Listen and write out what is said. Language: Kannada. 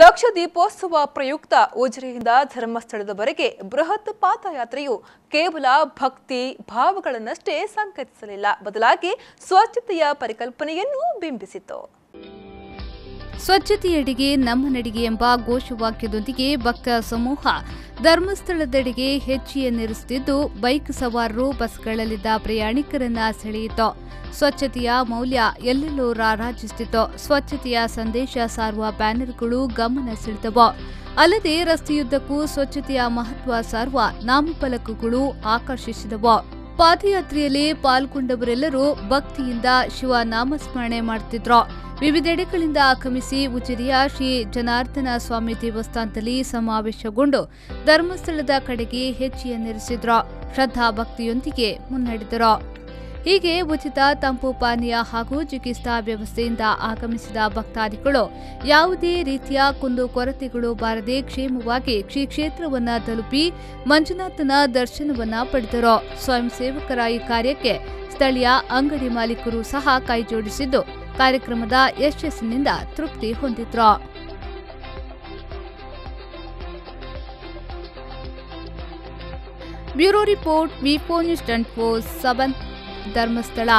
ಲಕ್ಷ ದೀಪೋತ್ಸವ ಪ್ರಯುಕ್ತ ಉಜಿರೆಯಿಂದ ಧರ್ಮಸ್ಥಳದವರೆಗೆ ಬೃಹತ್ ಪಾದಯಾತ್ರೆಯು ಕೇವಲ ಭಕ್ತಿ ಭಾವಗಳನ್ನಷ್ಟೇ ಸಂಕೇತಿಸಲಿಲ್ಲ, ಬದಲಾಗಿ ಸ್ವಚ್ಛತೆಯ ಪರಿಕಲ್ಪನೆಯನ್ನು ಬಿಂಬಿಸಿತು. ಸ್ವಚ್ಛತೆಯೆಡೆಗೆ ನಮ್ಮ ನಡಿಗೆ ಎಂಬ ಘೋಷವಾಕ್ಯದೊಂದಿಗೆ ಭಕ್ತ ಸಮೂಹ ಧರ್ಮಸ್ಥಳದೆಡೆಗೆ ಹೆಜ್ಜೆಯನ್ನಿರಿಸುತ್ತಿದ್ದು, ಬೈಕ್ ಸವಾರರು ಬಸ್ಗಳಲ್ಲಿದ್ದ ಪ್ರಯಾಣಿಕರನ್ನ ಸೆಳೆಯಿತು. ಸ್ವಚ್ಛತೆಯ ಮೌಲ್ಯ ಎಲ್ಲೆಲ್ಲೂ ರಾರಾಜಿಸುತ್ತಿತ್ತು. ಸ್ವಚ್ಛತೆಯ ಸಂದೇಶ ಸಾರುವ ಬ್ಯಾನರ್ಗಳು ಗಮನ ಸೆಳೆದವು. ಅಲ್ಲದೆ ರಸ್ತೆಯುದ್ದಕ್ಕೂ ಸ್ವಚ್ಛತೆಯ ಮಹತ್ವ ಸಾರುವ ನಾಮಫಲಕಗಳು ಆಕರ್ಷಿಸಿದವು. ಪಾದಯಾತ್ರೆಯಲ್ಲಿ ಪಾಲ್ಗೊಂಡವರೆಲ್ಲರೂ ಭಕ್ತಿಯಿಂದ ಶಿವ ನಾಮಸ್ಮರಣೆ ಮಾಡುತ್ತಿದ್ರು. ವಿವಿಧೆಡೆಗಳಿಂದ ಆಗಮಿಸಿ ಉಜಿರೆಯ ಶ್ರೀ ಜನಾರ್ದನ ಸ್ವಾಮಿ ದೇವಸ್ಥಾನದಲ್ಲಿ ಸಮಾವೇಶಗೊಂಡು ಧರ್ಮಸ್ಥಳದ ಕಡೆಗೆ ಹೆಜ್ಜೆಯನ್ನಿರಿಸಿದ್ರು. ಶ್ರದ್ಧಾ ಭಕ್ತಿಯೊಂದಿಗೆ ಮುನ್ನಡೆದರು. ಹೀಗೆ ಉಚಿತ ತಂಪು ಪಾನೀಯ ಹಾಗೂ ಚಿಕಿತ್ಸಾ ವ್ಯವಸ್ಥೆಯಿಂದ ಆಗಮಿಸಿದ ಭಕ್ತಾದಿಗಳು ಯಾವುದೇ ರೀತಿಯ ಕುಂದುಕೊರತೆಗಳು ಬಾರದೆ ಕ್ಷೇಮವಾಗಿ ಶ್ರೀ ಕ್ಷೇತ್ರವನ್ನ ತಲುಪಿ ಮಂಜುನಾಥನ ದರ್ಶನವನ್ನ ಪಡೆದರು. ಸ್ವಯಂ ಸೇವಕರ ಈ ಕಾರ್ಯಕ್ಕೆ ಸ್ಥಳೀಯ ಅಂಗಡಿ ಮಾಲೀಕರು ಸಹ ಕೈಜೋಡಿಸಿದ್ದು, ಕಾರ್ಯಕ್ರಮದ ಯಶಸ್ಸಿನಿಂದ ತೃಪ್ತಿ ಹೊಂದಿದ್ರು. ಬ್ಯೂರೋ ರಿಪೋರ್ಟ್, ವಿ4 ನ್ಯೂಸ್ 24/7 ಧರ್ಮಸ್ಥಳ.